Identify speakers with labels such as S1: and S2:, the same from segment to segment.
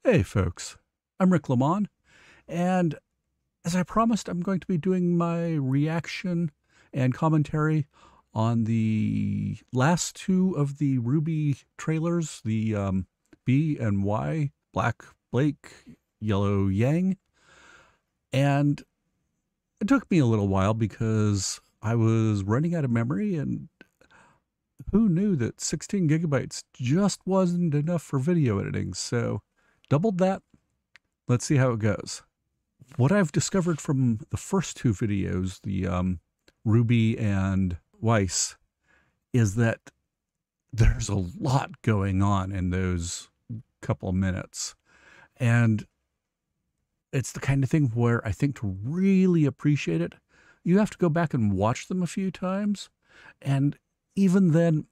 S1: Hey folks, I'm Rick Lamont, and as I promised, I'm going to be doing my reaction and commentary on the last two of the RWBY trailers, the B and Y, Black Blake, Yellow Yang. And it took me a little while because I was running out of memory, and who knew that 16 gigabytes just wasn't enough for video editing, so doubled that. Let's see how it goes. What I've discovered from the first two videos, the RWBY and Weiss, is that there's a lot going on in those couple minutes. And it's the kind of thing where I think to really appreciate it, you have to go back and watch them a few times. And even then,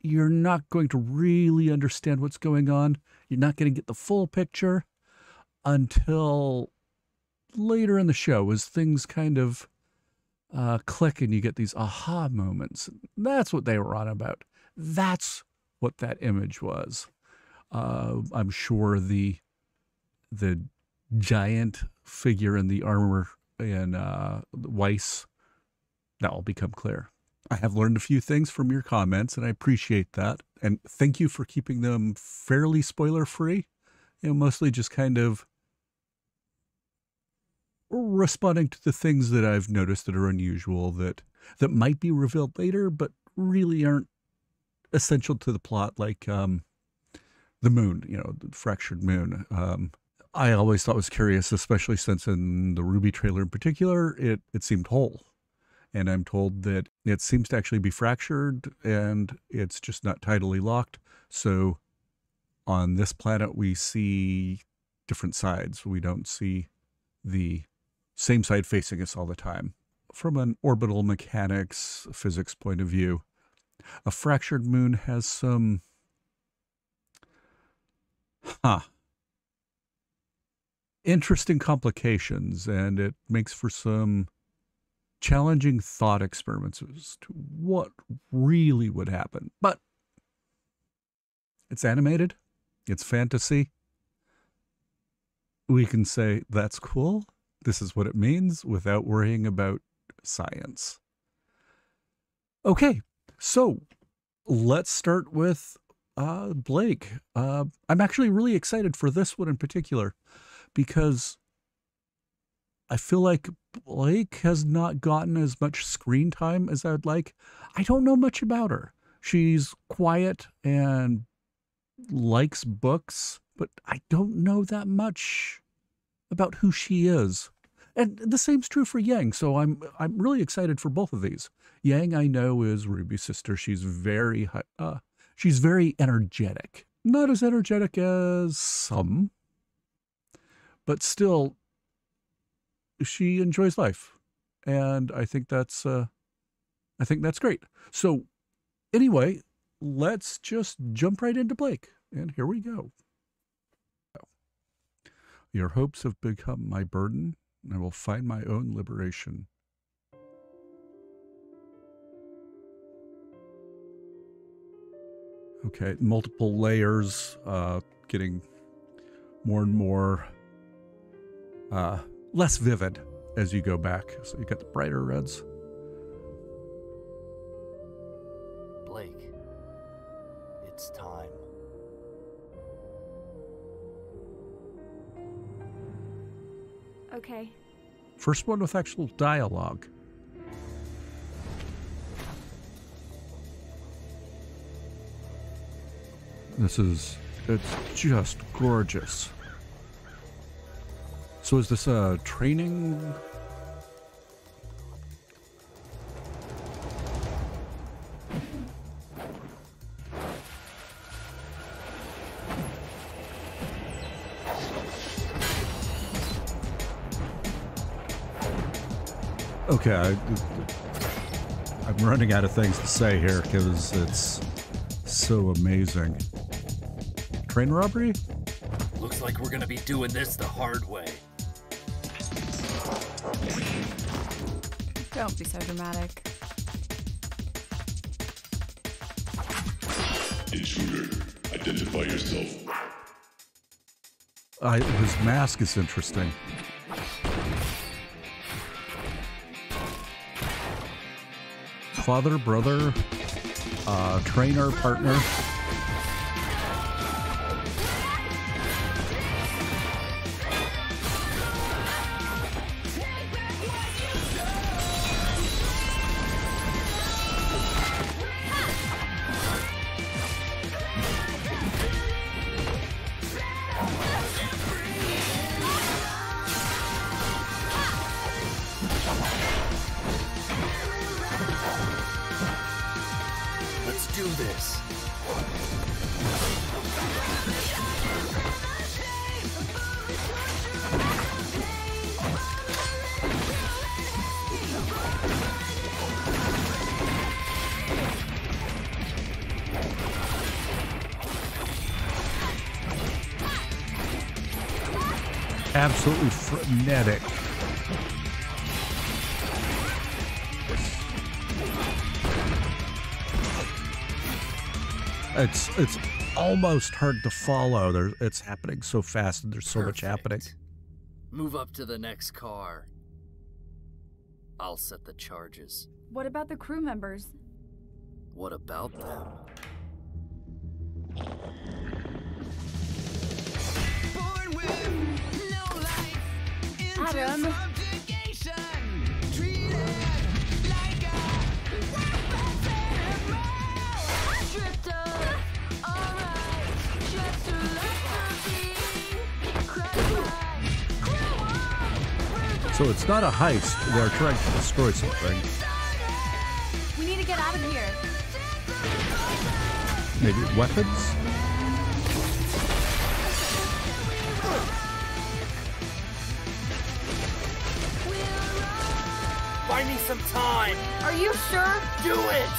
S1: you're not going to really understand what's going on. You're not going to get the full picture until later in the show, as things kind of click and you get these aha moments. That's what they were on about. That's what that image was. I'm sure the giant figure in the armor in Weiss, that will become clear. I have learned a few things from your comments, and I appreciate that. And thank you for keeping them fairly spoiler-free. You know, mostly just kind of responding to the things that I've noticed that are unusual, that might be revealed later, but really aren't essential to the plot, like the moon, you know, the fractured moon. I always thought was curious, especially since in the RWBY trailer in particular, it seemed whole. And I'm told that it seems to actually be fractured and it's just not tidally locked. So on this planet, we see different sides. We don't see the same side facing us all the time. From an orbital mechanics, physics point of view, a fractured moon has some interesting complications, and it makes for some challenging thought experiments as to what really would happen. But it's animated, it's fantasy. We can say, that's cool, this is what it means, without worrying about science. Okay, so let's start with Blake. I'm actually really excited for this one in particular, because I feel like Blake has not gotten as much screen time as I would like. I don't know much about her. She's quiet and likes books, but I don't know that much about who she is. And the same's true for Yang, so I'm really excited for both of these. Yang, I know, is RWBY's sister. She's very energetic. Not as energetic as some, but still, she enjoys life, and I think that's great. So anyway, let's just jump right into Blake, and here we go. Your hopes have become my burden, and I will find my own liberation. Okay, multiple layers, getting more and more less vivid as you go back. So you got the brighter reds.
S2: Blake, it's time.
S3: Okay.
S1: First one with actual dialogue. It's just gorgeous. So is this a training? Okay, I'm running out of things to say here because it's so amazing. Train robbery?
S2: Looks like we're gonna be doing this the hard way.
S3: Don't be so dramatic.
S4: Intruder, identify yourself.
S1: His mask is interesting. Father, brother, trainer, partner.
S2: Let's do this.
S1: Absolutely frenetic. It's almost hard to follow. It's happening so fast and there's so much happening.
S2: Move up to the next car. I'll set the charges.
S3: What about the crew members?
S2: What about them?
S4: Born with no life,
S3: Adam.
S4: into subjugation, treated like a weapon animal. Stripped of all rights, just to let be crushed by cruel.
S1: So it's not a heist. They're trying to destroy something.
S3: We need to get out of here.
S1: Maybe weapons?
S2: Buy me some time!
S3: Are you sure?
S2: Do it!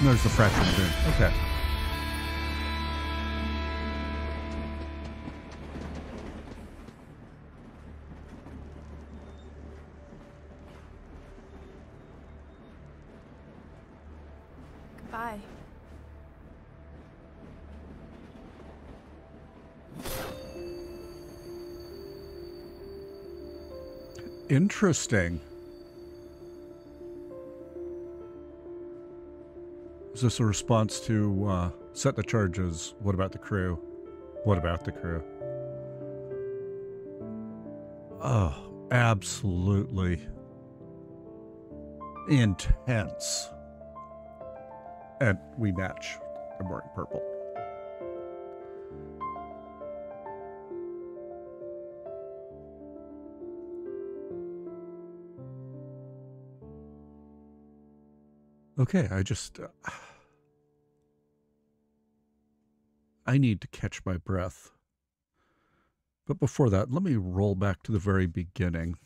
S1: There's the fractured dune. Okay.
S3: Goodbye.
S1: Interesting. Is this a response to set the charges? What about the crew? What about the crew? Oh, absolutely intense. And we match. I'm wearing purple. Okay, I need to catch my breath. But before that, let me roll back to the very beginning.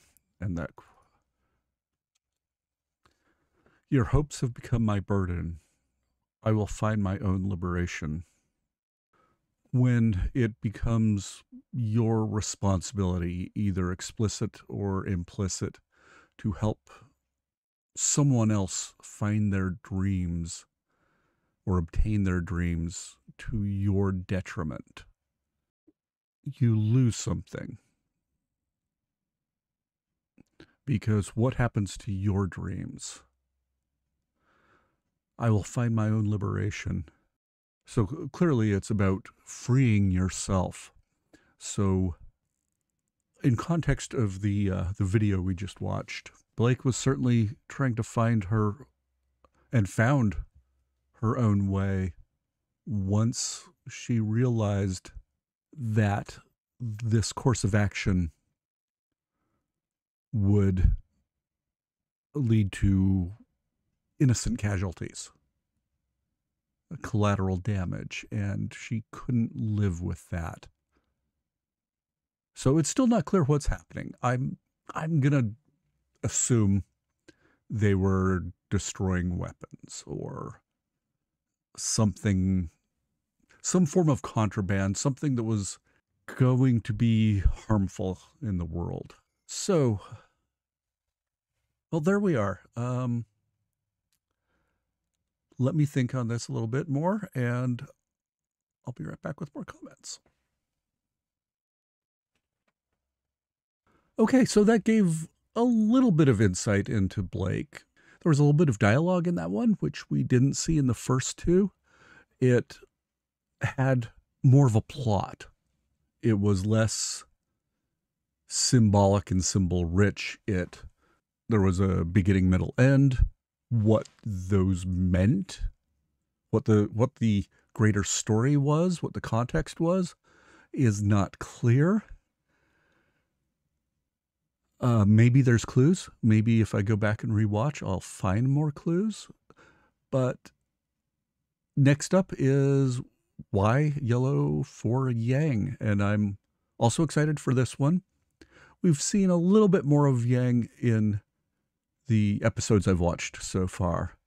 S1: And that your hopes have become my burden. I will find my own liberation. When it becomes your responsibility, either explicit or implicit, to help someone else find their dreams or obtain their dreams to your detriment, you lose something. Because what happens to your dreams? I will find my own liberation. So clearly it's about freeing yourself. So in context of the video we just watched, Blake was certainly trying to find her and found her own way once she realized that this course of action would lead to innocent casualties, collateral damage, and she couldn't live with that So it's still not clear what's happening. I'm gonna assume they were destroying weapons or something, some form of contraband, something that was going to be harmful in the world. So, well, there we are. Let me think on this a little bit more, and I'll be right back with more comments. Okay, so that gave a little bit of insight into Blake. There was a little bit of dialogue in that one, which we didn't see in the first two. It had more of a plot. It was less symbolic and symbol rich. There was a beginning, middle, end. What those meant, what the greater story was, what the context was, is not clear. Maybe there's clues. Maybe if I go back and rewatch, I'll find more clues. But next up is why yellow for Yang, and I'm also excited for this one. We've seen a little bit more of Yang in the episodes I've watched so far,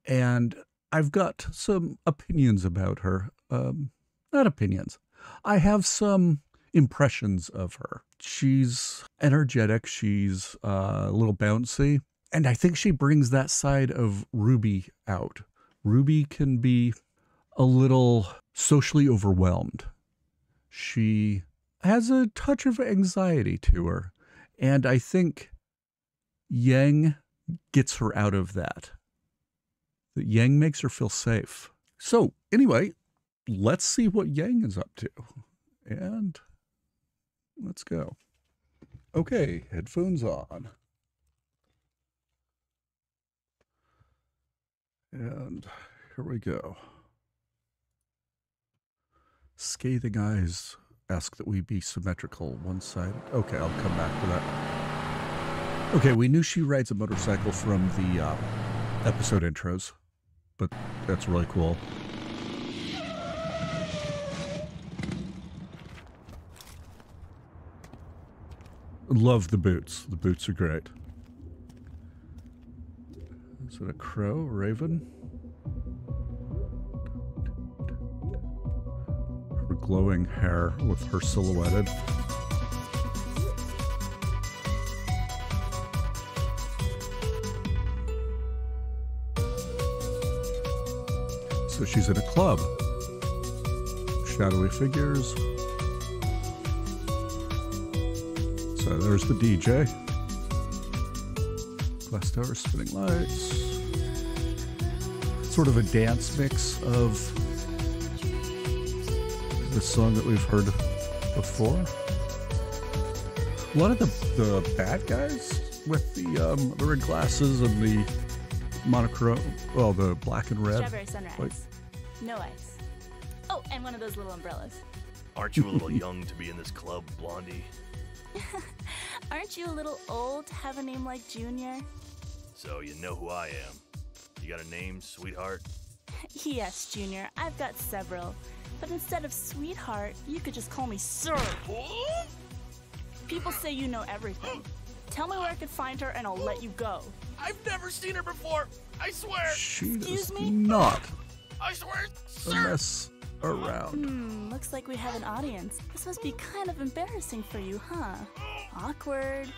S1: and I've got some opinions about her. Not opinions. I have some impressions of her. She's energetic. She's a little bouncy, and I think she brings that side of RWBY out. RWBY can be a little socially overwhelmed. She has a touch of anxiety to her, and I think Yang gets her out of that. That Yang makes her feel safe. So anyway, let's see what Yang is up to. And let's go. Okay, headphones on. And here we go. Scathing eyes ask that we be symmetrical, one-sided. Okay, I'll come back to that. Okay, we knew she rides a motorcycle from the episode intros, but that's really cool. Love the boots. The boots are great. Is it a crow, a raven? Her glowing hair with her silhouetted. So she's at a club. Shadowy figures. So there's the DJ. Glass tower, spinning lights. Sort of a dance mix of the song that we've heard before. A lot of the bad guys with the red glasses and the monochrome, well, the black and red.
S5: Strawberry sunrise. No ice. Oh, and one of those little umbrellas.
S6: Aren't you a little young to be in this club, Blondie?
S5: Aren't you a little old to have a name like Junior?
S6: So you know who I am. You got a name, sweetheart?
S5: Yes, Junior, I've got several. But instead of sweetheart, you could just call me Sir. People say you know everything. Tell me where I could find her and I'll let you go.
S6: I've never seen her before. I swear.
S1: She
S5: Excuse
S1: does
S5: me?
S1: not
S6: I swear, sir.
S1: mess around.
S5: Looks like we have an audience. This must be kind of embarrassing for you, huh? Awkward.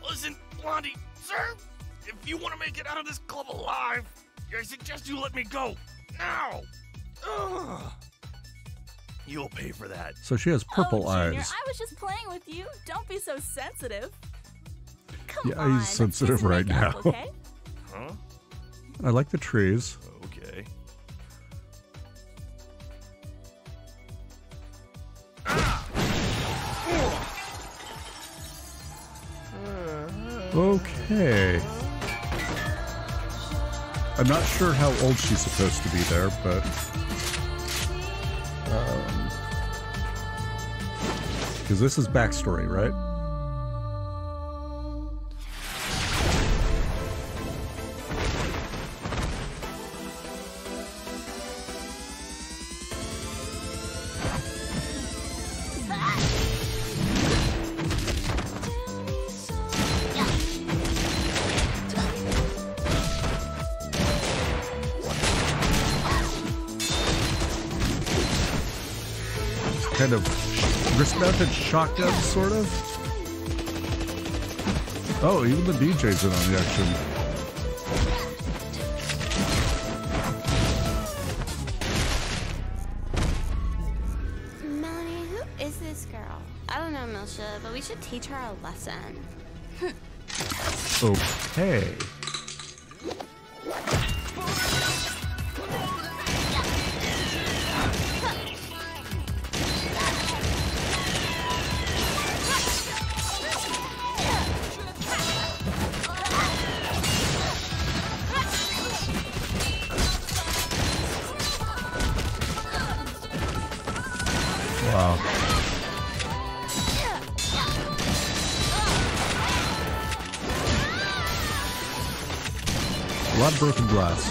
S6: Listen, Blondie, sir. If you want to make it out of this club alive, I suggest you let me go now. Ugh. You'll pay for that.
S1: So she has purple
S5: Junior,
S1: eyes.
S5: I was just playing with you. Don't be so sensitive. Come
S1: Yeah,
S5: on,
S1: he's sensitive
S5: let's
S1: right
S5: make up,
S1: now.
S5: Okay?
S6: Huh?
S1: I like the trees.
S6: Okay.
S1: Okay. I'm not sure how old she's supposed to be there, but because this is backstory, right? kind of wrist-mounted shotgun, sort of. Oh, even the DJ's in on the action.
S7: Melanie, who is this girl? I don't know, Milsha, but we should teach her a lesson.
S1: Okay. Wow. A lot of broken glass.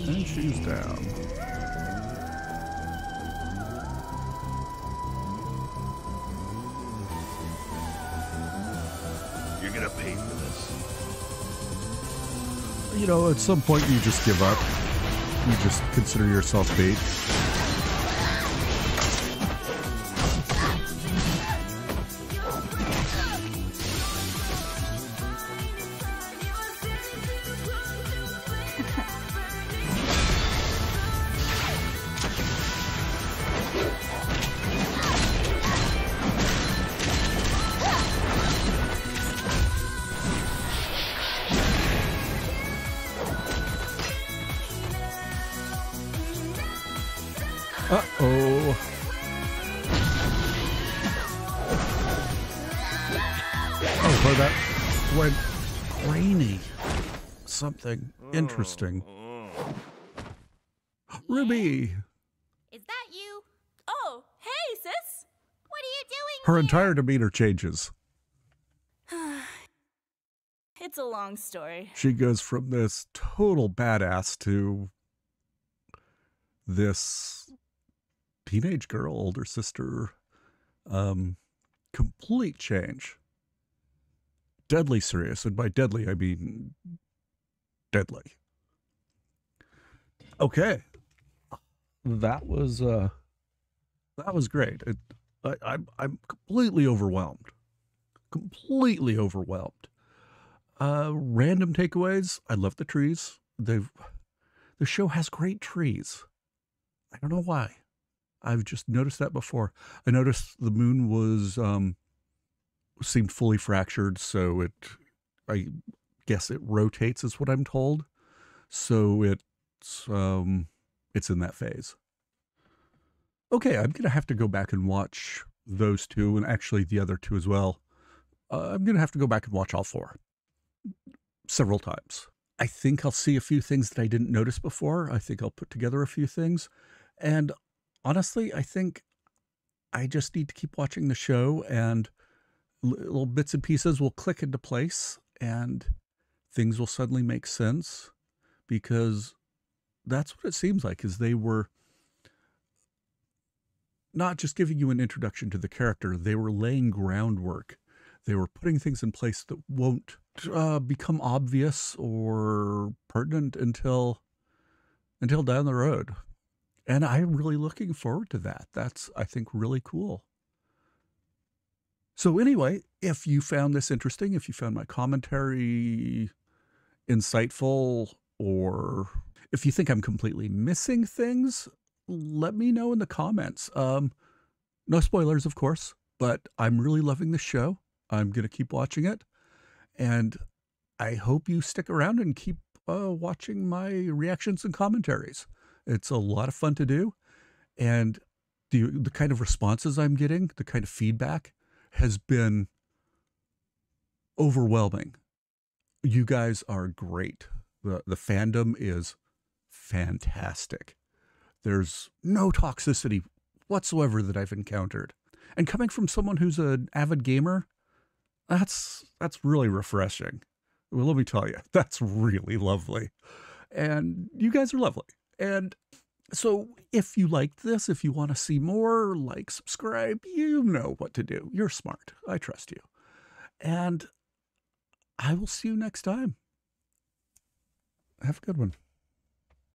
S1: And she's down.
S6: You're gonna pay for this.
S1: You know, at some point you just give up. You just consider yourself bait. Uh-oh. Oh, well, that went grainy. Something interesting. Ruby!
S5: Is that you? Oh, hey, sis. What are you doing
S1: Her
S5: here?
S1: entire demeanor changes.
S5: It's a long story.
S1: She goes from this total badass to this teenage girl, older sister. Complete change. Deadly serious. And by deadly, I mean deadly. Okay. That was great. I'm completely overwhelmed. Completely overwhelmed. Random takeaways. I love the trees. The show has great trees. I don't know why. I've just noticed that before. I noticed the moon was seemed fully fractured, so I guess it rotates, is what I'm told. So it's in that phase. Okay, I'm gonna have to go back and watch those two, and actually the other two as well. I'm gonna have to go back and watch all four several times. I think I'll see a few things that I didn't notice before. I think I'll put together a few things, and honestly, I think I just need to keep watching the show, and little bits and pieces will click into place, and things will suddenly make sense, because that's what it seems like, is they were not just giving you an introduction to the character, they were laying groundwork. They were putting things in place that won't become obvious or pertinent until down the road. And I'm really looking forward to that. That's, I think, really cool. So anyway, if you found this interesting, if you found my commentary insightful, or if you think I'm completely missing things, let me know in the comments. No spoilers, of course, but I'm really loving the show. I'm going to keep watching it. And I hope you stick around and keep watching my reactions and commentaries. It's a lot of fun to do. And the kind of responses I'm getting, the kind of feedback, has been overwhelming. You guys are great. The fandom is fantastic. There's no toxicity whatsoever that I've encountered. And coming from someone who's an avid gamer, that's really refreshing. Well, let me tell you, that's really lovely. And you guys are lovely. And so if you liked this, if you want to see more, like, subscribe, you know what to do. You're smart. I trust you. And I will see you next time. Have a good one.